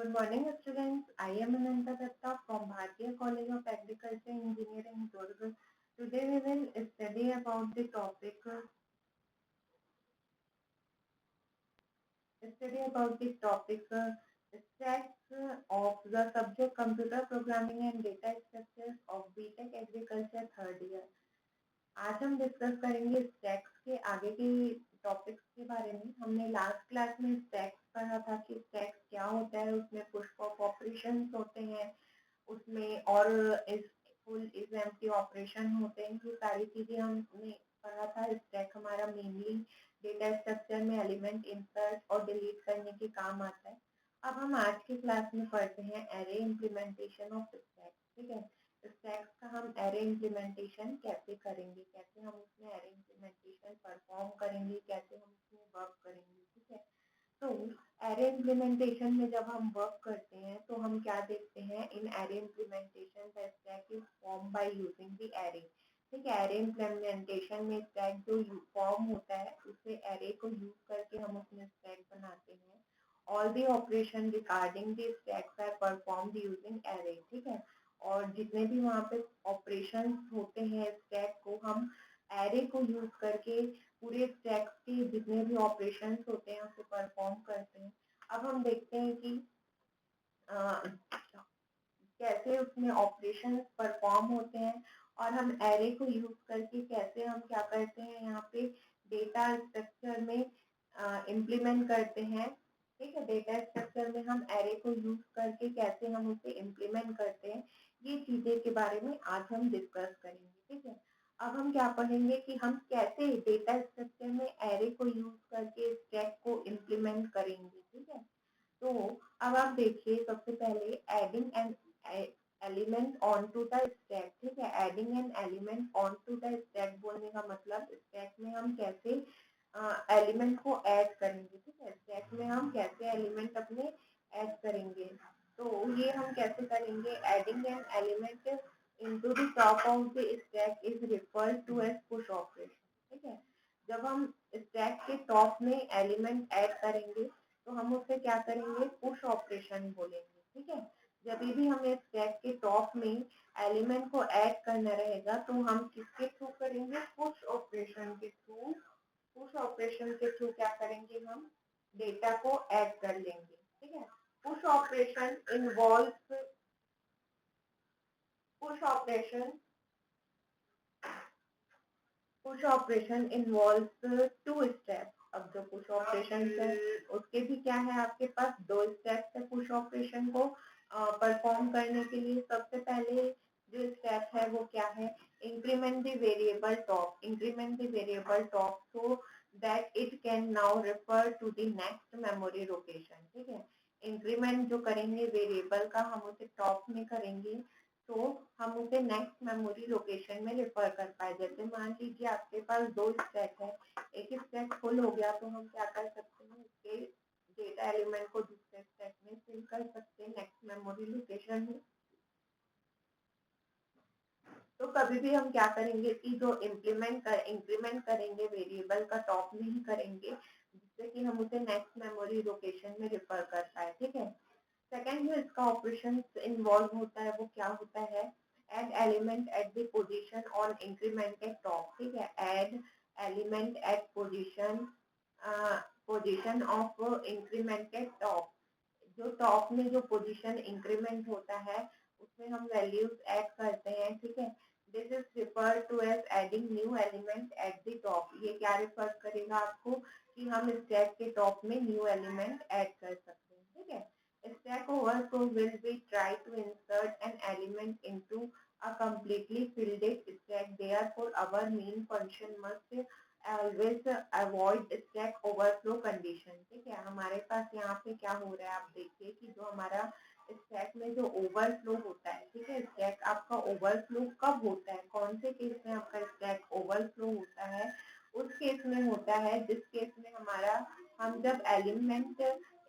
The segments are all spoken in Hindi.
Good morning, students. I am Ananta Datta from Bharatiya College of Agriculture Engineering, Durg. Today we will study about the topic stacks of the subject computer programming and data structures of BTech Agriculture third year. आज हम डिस्कस करेंगे स्टैक्स के आगे के टॉपिक्स के बारे में। हमने लास्ट क्लास में स्टैक्स पढ़ा था कि स्टैक्स क्या होता है, उसमें पुश पॉप ऑपरेशंस होते हैं, उसमें और इस फुल इज एम्प्टी ऑपरेशन होते हैं। ये सारी चीजें हमने पढ़ा था। स्टैक हमारा मेनली डेटा स्ट्रक्चर में एलिमेंट इंसर्ट और डिलीट करने के काम आता है। अब हम आज की क्लास में पढ़ते हैं एरे इम्प्लीमेंटेशन ऑफ स्टैक। ठीक है, स्टैक्स का हम एरे इम्प्लीमेंटेशन कैसे करेंगे, कैसे हम उसमें एरे इम्प्लीमेंटेशन परफॉर्म करेंगे, कैसे हम उसमें वर्क करेंगे। ठीक है, तो एरे इम्प्लीमेंटेशन में जब हम वर्क करते हैं तो हम क्या देखते हैं, इन array implementation the stack is form by using the array. ठीक है, एरे इम्प्लीमेंटेशन में स्टैक जो फॉर्म होता है उससे एरे को यूज करके हम उसमें स्टैक बनाते हैं। All the operation regarding the stacks are performed using array. ठीक है, और जितने भी वहाँ पे ऑपरेशन होते हैं स्टैक को हम एरे को यूज करके पूरे स्टैक्स के जितने भी ऑपरेशंस होते हैं उसे परफॉर्म करते हैं। अब हम देखते हैं कि कैसे उसमें ऑपरेशंस परफॉर्म होते हैं और हम एरे को यूज करके कैसे हम क्या करते हैं, यहाँ पे डेटा स्ट्रक्चर में इम्प्लीमेंट करते हैं। ठीक है, डेटा स्ट्रक्चर में हम एरे को यूज करके कैसे हम उसे इम्प्लीमेंट करते हैं, ये चीजें के बारे में आज हम डिस्कस करेंगे। ठीक है, अब हम क्या पढ़ेंगे कि हम कैसे डेटा स्ट्रक्चर में एरे को यूज करके स्टैक को इम्प्लीमेंट करेंगे। ठीक है, तो अब आप देखिए, सबसे पहले adding an element on to the stack. ठीक है, adding an element on to the stack बोलने का मतलब स्टैक में हम कैसे एलिमेंट को ऐड करेंगे। ठीक है, स्टैक में हम कैसे एलिमेंट अपने ऐड करेंगे, तो ये हम कैसे करेंगे। Adding an element into the top of the stack is referred to as push operation. ठीक है, जब हम स्टैक के टॉप में एलिमेंट ऐड करेंगे तो हम उसे क्या करेंगे, पुश ऑपरेशन बोलेंगे। ठीक है, जब भी हमें स्टैक के टॉप में एलिमेंट को ऐड करना रहेगा तो हम किसके थ्रू करेंगे, पुश ऑपरेशन के थ्रू। पुश ऑपरेशन के थ्रू क्या करेंगे, हम डेटा को ऐड कर लेंगे। ठीक है, push operation involve push operation push operation involve two step. अब जो पुश ऑपरेशन है उसके भी क्या है, आपके पास दो स्टेप्स है पुश ऑपरेशन को परफॉर्म करने के लिए। सबसे पहले जो स्टेप है वो क्या है, increment the variable top. Increment the variable top so that it can now refer to the next memory location. ठीक है, इंक्रीमेंट जो करेंगे वेरिएबल का हम उसे टॉप में करेंगे तो हम उसे नेक्स्ट मेमोरी लोकेशन में रेफर कर पाए। जैसे मान लीजिए आपके पास दो स्टैक है, एक स्टैक फुल हो गया तो हम क्या कर सकते हैं, उसके डेटा एलिमेंट को दूसरे स्टैक में फिल कर सकते हैं नेक्स्ट मेमोरी लोकेशन में। तो कभी भी हम क्या करेंगे कि जो इंक्रीमेंट करेंगे वेरिएबल का टॉप में ही करेंगे, जिससे कि हम उसे नेक्स्ट मेमोरी लोकेशन में रेफर कर पाए। ठीक है, सेकेंड जो इसका ऑपरेशन इन्वॉल्व होता है वो क्या होता है, add element at the position on incremented top. ठीक है, add element at position of incremented top. जो टॉप में जो पोजीशन इंक्रीमेंट होता है उसमें हम वैल्यूज ऐड करते हैं। ठीक है, this is refer to as adding new element at the top. ये क्या रिफर करेगा आपको कि हम स्टैक के टॉप में न्यू एलिमेंट ऐड कर सकते हैं। ठीक है, stack overflow will be try to insert an element into a completely filled stack. Therefore, our main function must always avoid stack overflow condition. ठीक है, हमारे पास यहाँ पे क्या हो रहा है, आप देखिए कि जो हमारा स्टैक में जो ओवरफ्लो होता है। ठीक है, स्टैक आपका ओवरफ्लो कब होता है, कौन से केस में आपका स्टैक ओवरफ्लो होता है, उस केस में होता है जिस केस में हमारा हम जब एलिमेंट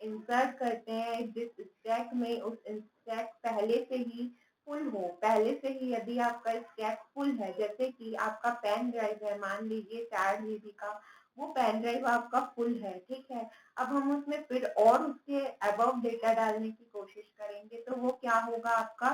इंसर्ट करते हैं जिस स्टैक में, उस स्टैक पहले से ही फुल हो। पहले से ही यदि आपका स्टैक फुल है, जैसे कि आपका पेन ड्राइव है मान लीजिए 4 GB का, वो पेन ड्राइव आपका फुल है, ठीक है। अब हम उसमें फिर और उसके अबव डेटा डालने की कोशिश करेंगे तो वो क्या होगा आपका,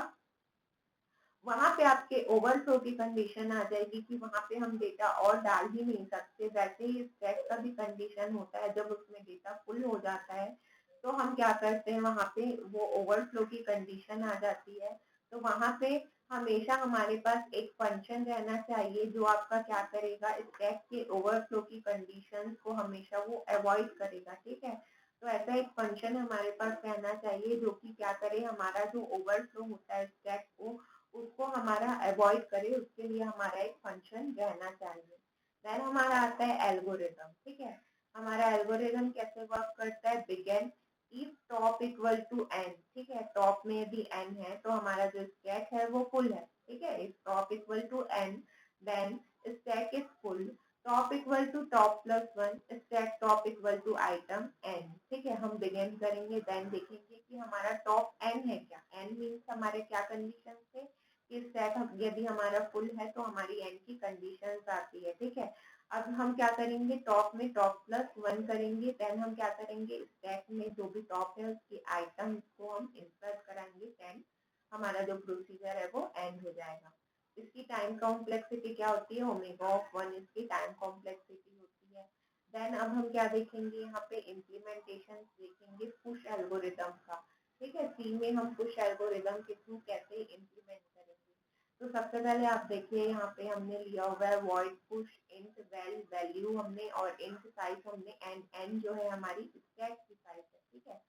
वहां पे आपके ओवरफ्लो की कंडीशन आ जाएगी कि वहां पे हम डेटा और डाल ही नहीं सकते। वैसे ही स्टैक का भी कंडीशन होता है, जब उसमें डेटा फुल हो जाता है तो हम क्या करते हैं, वहां पे वो ओवरफ्लो की कंडीशन आ जाती है। तो वहां पे हमेशा हमारे पास एक फंक्शन रहना चाहिए जो आपका क्या करेगा, स्टैक के ओवरफ्लो की कंडीशन को हमेशा वो अवॉइड करेगा, ठीक है। तो ऐसा एक फंक्शन हमारे पास रहना चाहिए जो कि क्या करे, हमारा जो ओवरफ्लो होता है स्टैक को उसको हमारा अवॉइड करे, उसके लिए हमारा एक फंक्शन रहना चाहिए। देन हमारा आता है एल्गोरिदम, ठीक है। हमारा एल्गोरिदम कैसे वर्क करता है, begin if top equal to n, ठीक है। टॉप में यदि एन है तो हमारा जो स्टैक है वो फुल है, ठीक है। If top equal to n then stack is full, top equal to top plus one stack top equal to item n, ठीक है। हम बिगिन करेंगे, देन देखेंगे कि हमारा टॉप एन है क्या, एन मीन्स हमारे क्या कंडीशन थे कि स्टैक यदि हमारा फुल है तो हमारी एन की कंडीशंस आती है, ठीक है। अब हम क्या करेंगे, टॉप में टॉप प्लस वन करेंगे, देन हम क्या करेंगे, स्टैक में जो भी टॉप है उसकी आइटम को हम इंसर्ट कराएंगे, देन हमारा जो प्रोसीजर है वो एंड हो जाएगा। इसकी टाइम कॉम्प्लेक्सिटी क्या होती है, ओमेगा ऑफ वन इसकी टाइम कॉम्प्लेक्सिटी होती है। देन अब हम क्या देखेंगे, यहाँ पे इम्प्लीमेंटेशन देखेंगे पुश एल्गोरिदम का, ठीक है। सी में हम पुश एल्गोरिदम के थ्रू कैसे इम्प्लीमेंट करेंगे। तो सबसे पहले आप देखिए यहाँ पे हमने लिया हुआ है void push int val value हमने, और इंट साइज हमने एन, एन जो है हमारी स्टैक की साइज है, ठीक है।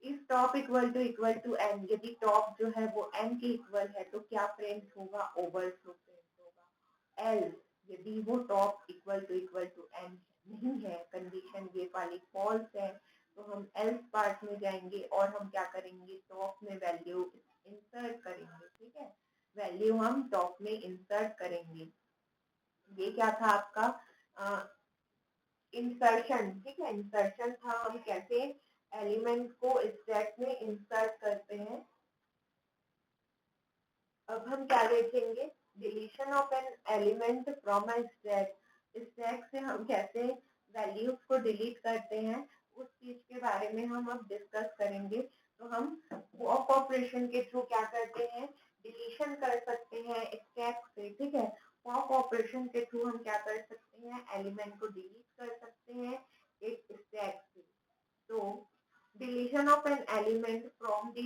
If top equal to n, यदि टॉप जो है वो एन के इक्वल है तो क्या प्रिंट होगा, ओवरफ्लो प्रिंट होगा। एल्स यदि वो टॉप इक्वल टू एन नहीं है, कंडीशन ये वाली फॉल्स है, तो हम एल्स पार्ट में जाएंगे और हम क्या करेंगे, टॉप में वैल्यू इंसर्ट करेंगे, ठीक है। वैल्यू हम टॉप में इंसर्ट करेंगे। ये क्या था आपका इंसर्शन, ठीक है। इंसर्शन था, हम कैसे एलिमेंट को स्टैक में इंसर्ट करते हैं। अब हम क्या देखेंगे, deletion of an element from a stack, stack से हम कैसे वैल्यूज को डिलीट करते हैं, उस चीज के बारे में हम अब डिस्कस करेंगे। तो हम पॉप ऑपरेशन के थ्रू क्या करते हैं, डिलीशन कर सकते हैं स्टैक से, ठीक है। पॉप ऑपरेशन के थ्रू हम क्या कर सकते हैं, एलिमेंट को डिलीट कर सकते हैं एक स्टैक से। तो deletion of an element from the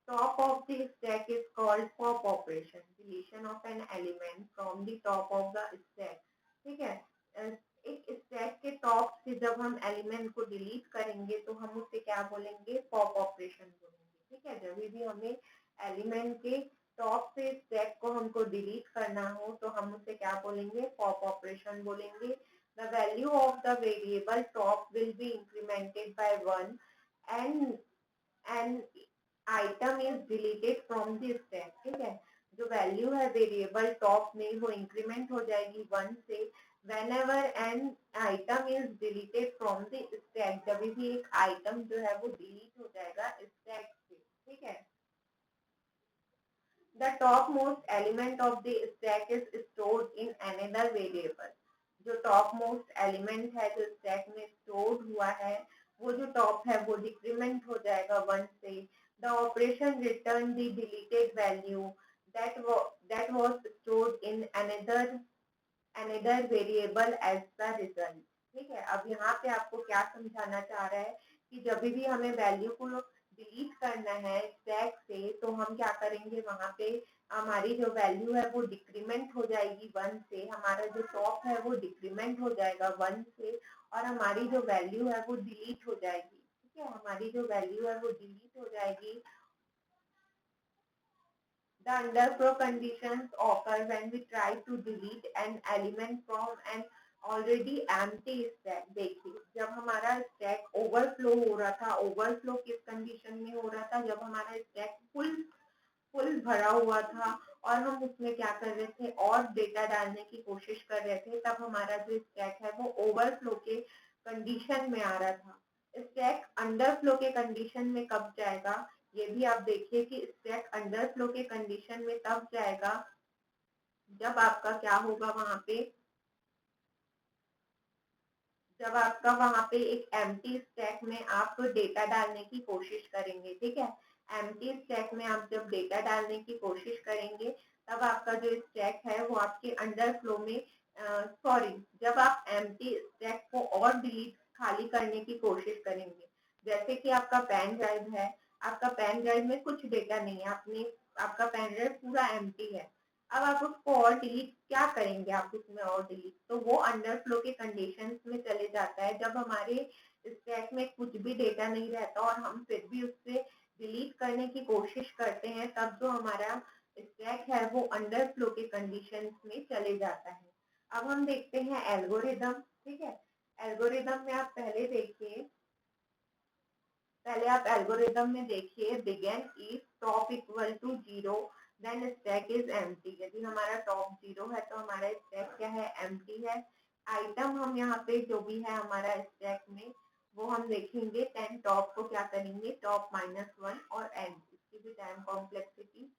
top of the stack is called pop operation. Deletion of an element from the top of the stack, ठीक है। एक स्टैक के टॉप से जब हम एलिमेंट को डिलीट करेंगे तो हम उसे क्या बोलेंगे, पॉप ऑपरेशन बोलेंगे, ठीक है। जब भी हमें एलिमेंट के टॉप से स्टैक को हमको डिलीट करना हो तो हम उसे क्या बोलेंगे, पॉप ऑपरेशन बोलेंगे। The value of the variable top will be incremented by 1 and an item is deleted from the stack, ठीक है। जो वैल्यू है वेरिएबल टॉप में वो इंक्रीमेंट हो जाएगी 1 से whenever an item is deleted from the stack, जब भी एक आइटम जो है वो डिलीट हो जाएगा स्टैक से, ठीक है। The topmost element of the stack is stored in another variable. जो topmost element है जो stack में stored हुआ है, वो जो top है वो decrement हो जाएगा 1 से। The operation return the deleted value that was stored in another variable as the result, ठीक है। अब यहाँ पे आपको क्या समझाना चाह रहा है कि जब भी हमें वैल्यू को डिलीट करना है स्टैक से तो हम क्या करेंगे, वहां पे हमारी जो वैल्यू है वो डिक्रीमेंट हो जाएगी 1 से, हमारा जो टॉप है वो डिक्रीमेंट हो जाएगा 1 से, और हमारी जो वैल्यू है वो डिलीट हो जाएगी, ठीक है। हमारी जो वैल्यू है वो डिलीट हो जाएगी। The underflow conditions occur when we try to delete an element from an already empty stack। देखिए जब हमारा स्टैक ओवरफ्लो हो रहा था, ओवरफ्लो किस कंडीशन में हो रहा था, जब हमारा स्टैक फुल फुल भरा हुआ था और हम उसमें क्या कर रहे थे और डेटा डालने की कोशिश कर रहे थे, तब हमारा जो स्टैक है वो ओवरफ्लो के कंडीशन में आ रहा था। स्टैक अंडरफ्लो के कंडीशन में कब जाएगा, ये भी आप देखिए कि स्टैक अंडरफ्लो के कंडीशन में तब जाएगा जब आपका क्या होगा, वहां पे जब आपका वहां पे एक एम्प्टी स्टैक में आप डेटा डालने की कोशिश करेंगे, ठीक है। एम्प्टी स्टैक में आप जब डेटा डालने की कोशिश करेंगे तब आपका जो स्टैक है वो आपके अंडर फ्लो में सॉरी जब आप एम्प्टी स्टैक को और डिलीट खाली करने की कोशिश करेंगे, जैसे कि आपका पेन ड्राइव है, आपका पेन ड्राइव में कुछ डेटा नहीं है, आपने आपका पेन ड्राइव पूरा एम्प्टी है, अब आप उसको और डिलीट क्या करेंगे, आप उसमें और डिलीट, तो वो अंडरफ्लो के कंडीशंस में चले जाता है। जब हमारे स्टैक में कुछ भी डेटा नहीं रहता और हम फिर भी उससे डिलीट करने की कोशिश करते हैं, तब जो हमारा स्टैक है वो अंडरफ्लो के कंडीशंस में चले जाता है। अब हम देखते हैं एल्गोरिदम, ठीक है। एल्गोरिदम में आप पहले आप एल्गोरिदम में देखिए begin if top equal to 0 then stack is empty. यदि हमारा टॉप 0 है तो हमारा स्टैक क्या है, एम्प्टी है। आइटम हम यहाँ पे जो भी है हमारा स्टैक में वो हम देखेंगे, देन टॉप को क्या करेंगे, टॉप -1 और एंड, इसकी भी टाइम कॉम्प्लेक्सिटी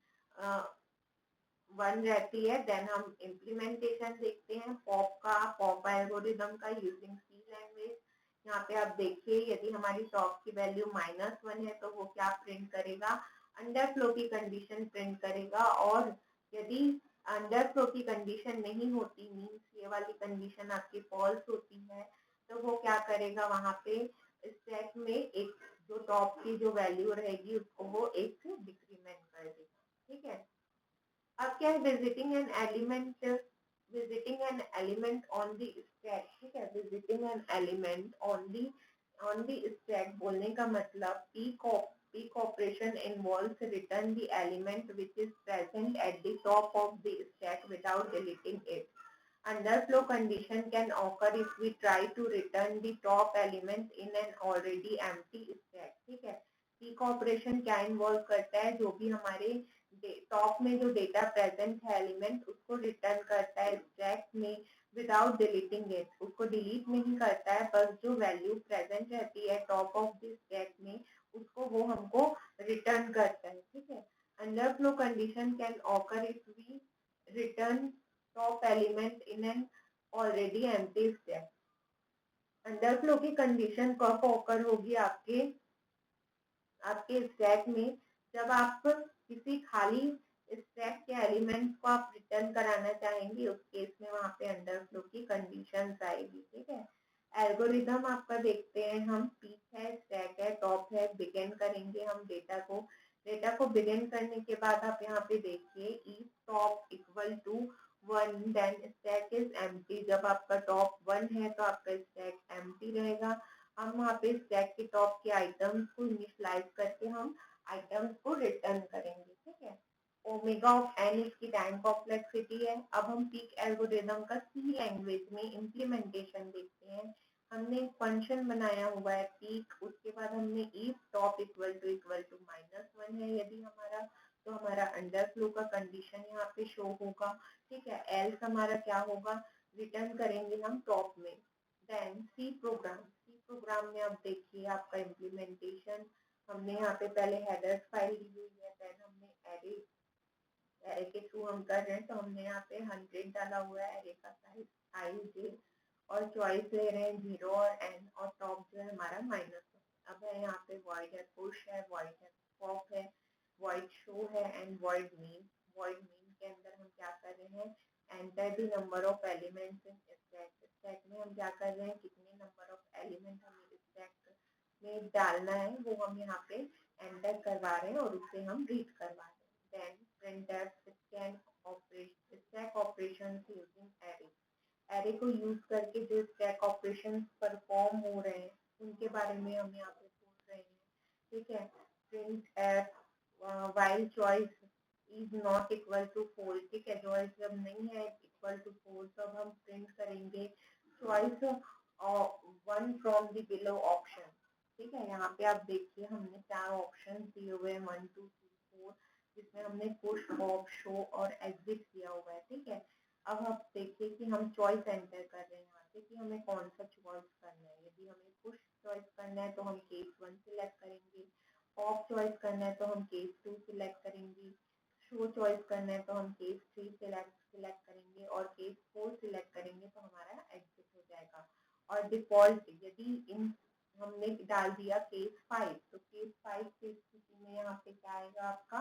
1 रहती है। देन हम इम्प्लीमेंटेशन देखते हैं पॉप एल्गोरिदम का यूजिंग सी लैंग्वेज। यहाँ पे आप देखिए यदि हमारी टॉप की वैल्यू -1 है तो वो क्या प्रिंट करेगा, अंडरफ्लो की कंडीशन प्रिंट करेगा। और यदि अंडरफ्लो की कंडीशन नहीं होती, मीन्स ये वाली कंडीशन आपकी फॉल्स होती है, तो वो क्या करेगा, वहां पे स्टैक में एक जो टॉप की जो वैल्यू रहेगी उसको वो एक से डिक्रीमेंट कर देगा, ठीक है। अब क्या है, visiting N element on the stack, ठीक है। Visiting N element on the stack बोलने का मतलब peak operation involves return the element which is present at the top of the stack without deleting it. Underflow condition can occur if we try to return the top element in an already empty stack, ठीक है। पीक ऑपरेशन क्या इन्वॉल्व करता है, जो भी हमारे टॉप में जो डेटा प्रेजेंट है एलिमेंट उसको रिटर्न करता है स्टैक में विदाउट डिलीटिंग इट, उसको डिलीट नहीं करता है, बस जो वैल्यू प्रेजेंट रहती है टॉप ऑफ द स्टैक में उसको वो हमको रिटर्न करता है, ठीक है। Underflow condition can occur if we return top element in an already empty stack. Underflow की कंडीशन कब ऑकर होगी आपके आपके स्टैक में, जब आप किसी खाली स्टैक के एलिमेंट को आप रिटर्न कराना चाहेंगे, उस केस में वहां पे अंडरफ्लो की कंडीशन आएगी, ठीक है। एल्गोरिदम आपका देखते हैं हम, पीक है, स्टैक है, टॉप है, बिगिन करेंगे हम डेटा को बिगिन करने के बाद आप यहाँ पे देखिए if top equal to 1 then stack is empty. जब आपका टॉप 1 है तो आपका स्टैक एम्प्टी रहेगा। हम वहाँ पे स्टैक के टॉप के आइटम्स को इनिशियलाइज करके हम आइटम्स को रिटर्न करेंगे, ठीक है। ओमेगा ऑफ एन इसकी टाइम कॉम्प्लेक्सिटी है। अब हम पीक एल्गोरिदम का सी लैंग्वेज में इम्प्लीमेंटेशन देखते हैं। हमने एक फंक्शन बनाया हुआ है पीक, उसके बाद हमने इफ टॉप इक्वल टू -1 है यदि हमारा, तो हमारा अंडरफ्लो का कंडीशन यहाँ पे शो होगा, ठीक है। एल्स हमारा क्या होगा, रिटर्न करेंगे हम टॉप में। देन सी प्रोग्राम में अब देखिए आपका इम्प्लीमेंटेशन, हमने यहाँ पे पहले हेडर्स फाइल ली हुई है, देन हमने एरे के थ्रू हम कर रहे हैं, तो हमने यहाँ पे 100 डाला हुआ है, एरे का साइज i j, और चॉइस ले रहे हैं 0 और n, और टॉप जो है हमारा -1। अब है यहाँ पे वॉइड है पुश है, वॉइड है पॉप है, वॉइड शो है and void mean. Void mean के अंदर हम क्या कर रहे हैं, enter the number of elements in stack. Stack में हम क्या कर रहे हैं, कितने नंबर ऑफ एलिमेंट हमें स्टैक में डालना है वो हम यहाँ पे एंटर करवा रहे हैं और उसे हम रीड करवा रहे हैं। Then printf stack operations using array। array को यूज करके जो स्टैक ऑपरेशंस परफॉर्म हो रहे हैं उनके बारे में हम यहाँ पे बोल रहे हैं, ठीक है। printf while choice is not equal to 4, ठीक है। choice जब नहीं है इक्वल टू 4 तब हम प्रिंट करेंगे choice 1 from the below option, ठीक है। यहाँ पे आप देखिए हमने 4 ऑप्शन दिए हुए हैं 1 2 3 4, जिसमें हमने पुश पॉप शो और एग्जिट किया हुआ है, ठीक है। अब आप देखिए कि हम चॉइस एंटर कर रहे हैं यहाँ से कि हमें कौन सा चॉइस करना है। यदि हमें पुश चॉइस करना है तो हम केस 1 सिलेक्ट करेंगे, पॉप चॉइस करना है तो हम केस 2 सिलेक्ट करेंगे, शो चॉइस करना है तो हम केस 3 सिलेक्ट करेंगे, और केस 4 सिलेक्ट करेंगे तो हमारा एग्जिट हो जाएगा। और डिफॉल्ट यदि इन हमने डाल दिया केस 5, तो केस 5 की स्थिति में यहाँ पे क्या आएगा आपका,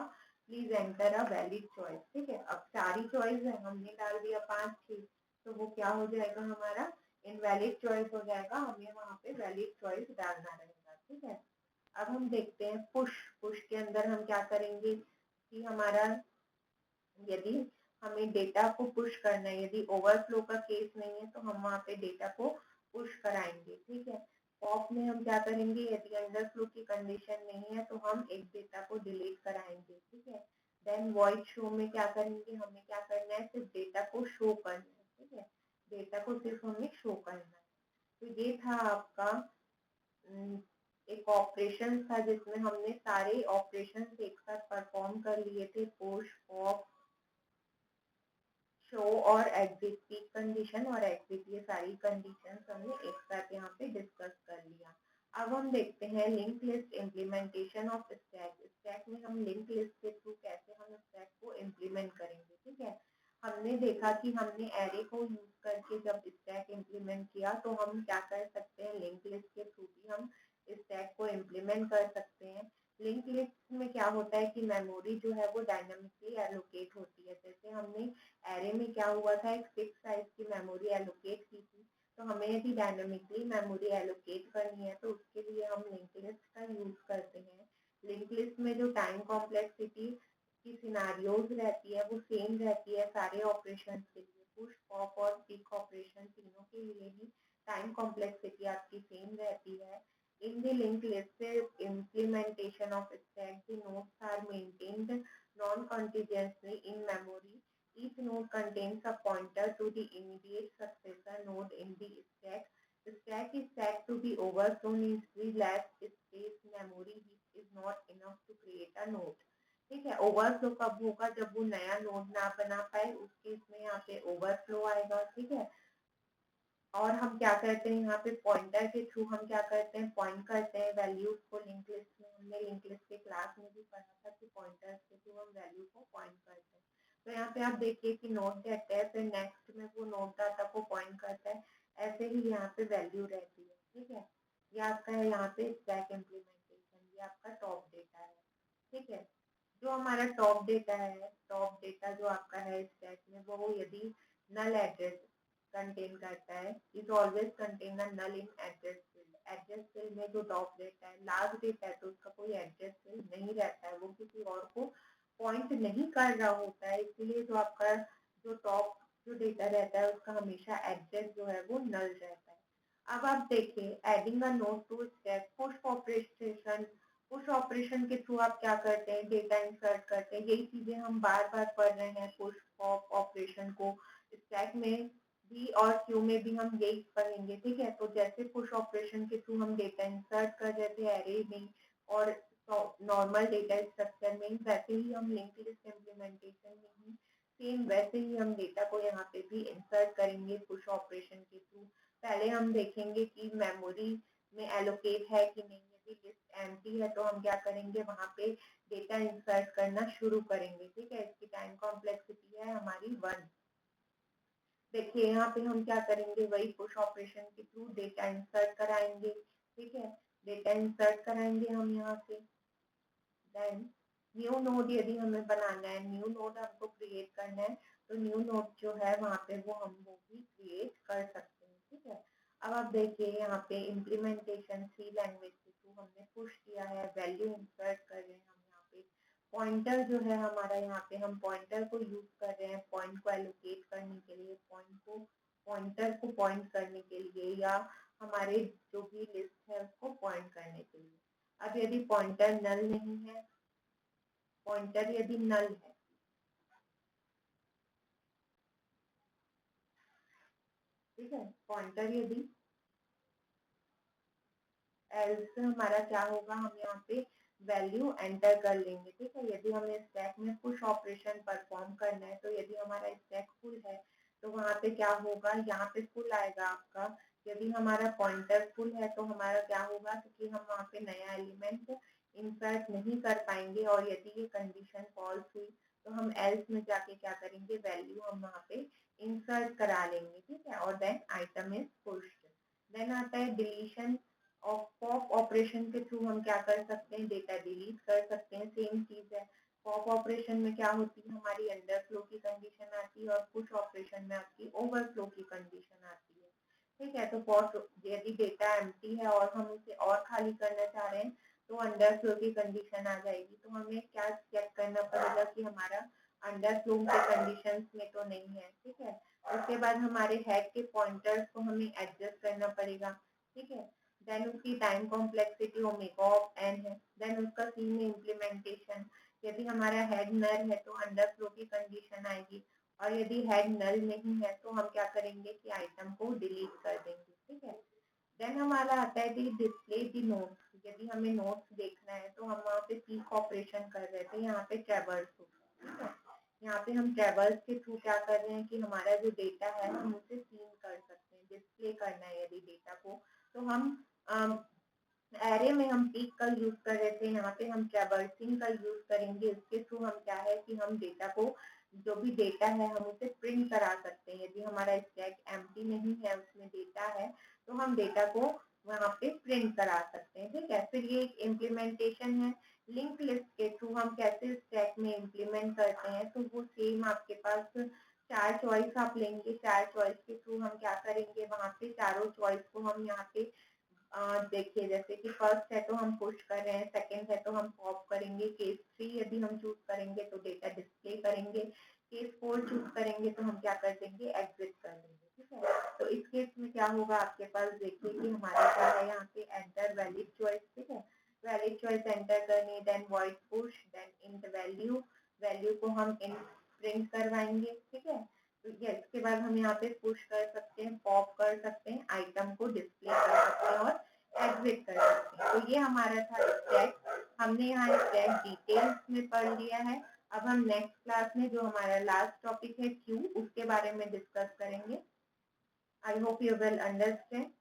please enter a valid choice. ठीक है, अब 4 ही चॉइस है, हमने डाल दिया 5 6, तो वो क्या हो जाएगा हमारा इनवैलिड चॉइस हो जाएगा, हमें वहाँ पे वैलिड चॉइस डालना रहेगा। ठीक है, अब हम देखते हैं पुश। पुश के अंदर हम क्या करेंगे कि हमारा यदि हमें डेटा को पुश करना है, यदि ओवरफ्लो का केस नहीं है तो हम वहाँ पे डेटा को पुश कराएंगे। ठीक है, पॉप में हम क्या करेंगे, यदि अंडरफ्लो की कंडीशन नहीं है तो हम एक डेटा को डिलीट कराएंगे। ठीक है, देन वॉइड शो में क्या करेंगे, हमें क्या करना है, सिर्फ डेटा को शो करना है। ठीक है, डेटा को सिर्फ हमें शो करना है। तो ये था आपका एक ऑपरेशन था जिसमें हमने सारे ऑपरेशन एक साथ परफॉर्म कर लिए थे, पुश पॉप शो और एग्जिट, पीक कंडीशन और एग्जिट, ये सारी कंडीशंस हमने एक साथ यहाँ पे डिस्कस कर लिया। अब हम देखते हैं link list implementation of stack. Stack में हम लिंक लिस्ट के थ्रू कैसे हम स्टैक को इम्प्लीमेंट करेंगे। ठीक है, हमने देखा कि हमने एरे को यूज करके जब स्टैक इम्प्लीमेंट किया तो हम क्या कर सकते हैं, लिंक लिस्ट के थ्रू भी हम स्टैक को इम्प्लीमेंट कर सकते हैं। लिंक लिस्ट में क्या होता है कि मेमोरी जो है वो डायनामिकली एलोकेट होती है। जैसे हमने एरे में क्या हुआ था, एक फिक्स साइज की मेमोरी एलोकेट की थी, तो हमें यदि डायनामिकली मेमोरी एलोकेट करनी है तो उसके लिए हम लिंक लिस्ट का यूज करते हैं। लिंक लिस्ट में जो टाइम कॉम्प्लेक्सिटी की सिनारियोज रहती है वो सेम रहती है सारे ऑपरेशन के लिए, पुश पॉप और पिक ऑपरेशन तीनों के लिए ही टाइम कॉम्प्लेक्सिटी आपकी सेम रहती है। In the linked list implementation of stack, the nodes are maintained non-contiguously in memory. Each node contains a pointer to the immediate successor node in the stack. The stack is said to be overflown if the left space memory is not enough to create a node. ठीक है, ओवरफ्लो कब होगा, जब वो नया नोड ना बना पाए, उस केस में यहाँ पे ओवरफ्लो आएगा। ठीक है, और हम क्या करते हैं, यहाँ पे पॉइंटर के थ्रू हम क्या करते हैं, पॉइंट करते हैं वैल्यूज को लिंक लिस्ट में। हमने लिंक लिस्ट के क्लास में भी पढ़ा था कि पॉइंटर के थ्रू हम वैल्यू को पॉइंट करते हैं। तो यहाँ पे आप देखिए कि नोट गेट है, फिर नेक्स्ट में वो नोट डाटा को पॉइंट करता है, ऐसे ही यहाँ पे वैल्यू रहती है। ठीक है, ये आपका है यहाँ पे स्टैक इम्प्लीमेंटेशन, ये आपका टॉप डेटा है। ठीक है, जो हमारा टॉप डेटा है, टॉप डेटा जो आपका है स्टैक में, वो यदि नल एड्रेस कंटेन करता है, is always contain a null in address field. Address field में जो टॉप डेटा है, लास्ट डेटा है, तो उसका कोई एड्रेस फील्ड नहीं रहता है, वो किसी और को पॉइंट नहीं कर रहा होता है, इसलिए जो आपका जो टॉप जो डेटा रहता है उसका हमेशा एड्रेस जो है वो नल रहता है। अब आप देखिए, adding a node to stack, push operation. Push operation के थ्रू आप क्या करते हैं, डेटा इंसर्ट करते हैं, यही चीजें हम बार बार पढ़ रहे हैं। पुश पॉप ऑपरेशन को स्टैक में भी और क्यू में भी हम यही पढ़ेंगे। ठीक है, तो जैसे पुश ऑपरेशन के थ्रू हम डेटा इंसर्ट कर रहे थे एरे में और नॉर्मल डेटा स्ट्रक्चर में, वैसे ही हम लिंक लिस्ट इम्प्लीमेंटेशन में ही सेम वैसे ही हम डेटा को यहाँ पे भी इंसर्ट करेंगे पुश ऑपरेशन के थ्रू। पहले हम देखेंगे कि मेमोरी में एलोकेट है कि नहीं, यदि लिस्ट एम्प्टी है तो हम क्या करेंगे, वहां पे डेटा इंसर्ट करना शुरू करेंगे। ठीक है, इसकी टाइम कॉम्प्लेक्सिटी है हमारी 1। देखिए यहाँ पे हम क्या करेंगे, वही पुश ऑपरेशन के थ्रू डेटा इंसर्ट कराएंगे। ठीक है, डेटा इंसर्ट कराएंगे हम यहाँ से। देन न्यू नोड यदि हमें बनाना है, न्यू नोड हमको क्रिएट करना है, तो न्यू नोड जो है वहाँ पे हम वो भी क्रिएट कर सकते हैं। ठीक है, अब आप देखिए यहाँ पे इम्प्लीमेंटेशन सी लैंग्वेज के थ्रू हमने पुश किया है, वैल्यू इंसर्ट कर रहे हैं हम यहाँ पे। पॉइंटर जो है हमारा, यहाँ पे हम पॉइंटर को यूज कर रहे हैं पॉइंट को एलोकेट करने के लिए, पॉइंटर को पॉइंट करने के लिए, या हमारे जो भी लिस्ट है उसको पॉइंट करने के लिए। अब यदि पॉइंटर नल नहीं है, पॉइंटर यदि नल है, ठीक है, पॉइंटर यदि एल्स हमारा क्या होगा, हम यहाँ पे वैल्यू एंटर कर लेंगे। ठीक है, यदि हमें स्टैक में पुश ऑपरेशन परफॉर्म करना है, तो यदि हमारा स्टैक फुल है तो वहाँ पे क्या होगा, यहाँ पे फुल आएगा आपका। यदि हमारा पॉइंटर फुल है तो हमारा क्या होगा, क्योंकि हम वहाँ पे नया एलिमेंट इंसर्ट नहीं कर पाएंगे, और यदि ये कंडीशन फॉल्स हुई तो हम एल्स में जाके क्या करेंगे, वैल्यू हम वहाँ पे इंसर्ट करा लेंगे। ठीक है, और then item is pushed. Then आता है डिलीशन ऑफ पॉप ऑपरेशन के थ्रू हम क्या कर सकते हैं, डेटा डिलीट कर सकते हैं। सेम चीज है, पॉप ऑपरेशन में क्या होती है, हमारी अंडरफ्लो की कंडीशन आती है और पुश ऑपरेशन में आपकी ओवरफ्लो की कंडीशन आती है। ठीक है, तो पॉप यदि डेटा एम्प्टी है और हम उसे और खाली करना चाह रहे हैं तो अंडरफ्लो की कंडीशन आ जाएगी। तो हमें क्या चेक करना पड़ेगा कि हमारा अंडरफ्लो के कंडीशंस में तो नहीं है। ठीक है, उसके बाद हमारे हेड के पॉइंटर्स को हमें एडजस्ट करना पड़ेगा। ठीक है, देन उसकी time complexity omega of n है। देन उसका सी में इम्प्लीमेंटेशन, यदि हमारा हेड नल है तो अंडरफ्लो की कंडीशन आएगी, और यदि हेड नल नहीं है तो हम क्या करेंगे कि आइटम को डिलीट कर देंगे। ठीक है, देन हमारा आता है डिस्प्ले दी नोट्स। यदि हमें नोट्स देखना है तो हम वहाँ पे सीक ऑपरेशन कर रहे थे, यहाँ पे ट्रेवर्स। ठीक है, यहाँ पे हम ट्रेवर्स के थ्रू क्या कर रहे हैं कि हमारा जो डेटा है हम उसे सीन कर सकते हैं, डिस्प्ले करना है यदि डेटा को, तो हम एरे में हम पीक का यूज कर रहे थे, यहाँ पे हम ट्रैवर्सिंग का यूज करेंगे। इसके थ्रू हम क्या है कि हम डेटा को, जो भी डेटा है हम उसे प्रिंट करा सकते हैं। यदि हमारा स्टैक एम्प्टी नहीं है, उसमें डेटा है, तो हम डेटा को वहाँ पे प्रिंट करा सकते हैं। ठीक है, फिर ये एक इम्प्लीमेंटेशन है। लिंक लिस्ट के थ्रू हम कैसे स्टैक में इम्प्लीमेंट करते हैं, तो वो सेम आपके पास चार चॉइस आप लेंगे। चार चॉइस के थ्रू हम क्या करेंगे, वहाँ पे चारों चॉइस को हम यहाँ पे देखिए, जैसे कि फर्स्ट है तो हम पुश कर रहे हैं, सेकंड है तो हम पॉप करेंगे, केस 3 यदि हम चूज करेंगे तो डेटा डिस्प्ले करेंगे, केस 4 चूज करेंगे तो हम क्या कर देंगे, एग्जिट कर देंगे। ठीक है, तो इस केस में क्या होगा आपके पास, देखिए कि हमारा क्या है यहाँ पे एंटर वैलिड चॉइस। ठीक है, वैलिड चॉइस एंटर करनी, then void push, then int value, value को हम इन प्रिंट करवाएंगे। ठीक है, तो ये इसके बाद हम यहाँ पे पुश कर सकते हैं, पॉप कर सकते हैं, आइटम को डिस्प्ले कर सकते हैं और एग्जिट कर सकते हैं। तो ये हमारा था स्टैक। हमने यहाँ स्टैक डिटेल्स में पढ़ लिया है। अब हम नेक्स्ट क्लास में जो हमारा लास्ट टॉपिक है क्यू, उसके बारे में डिस्कस करेंगे। I hope you will understand.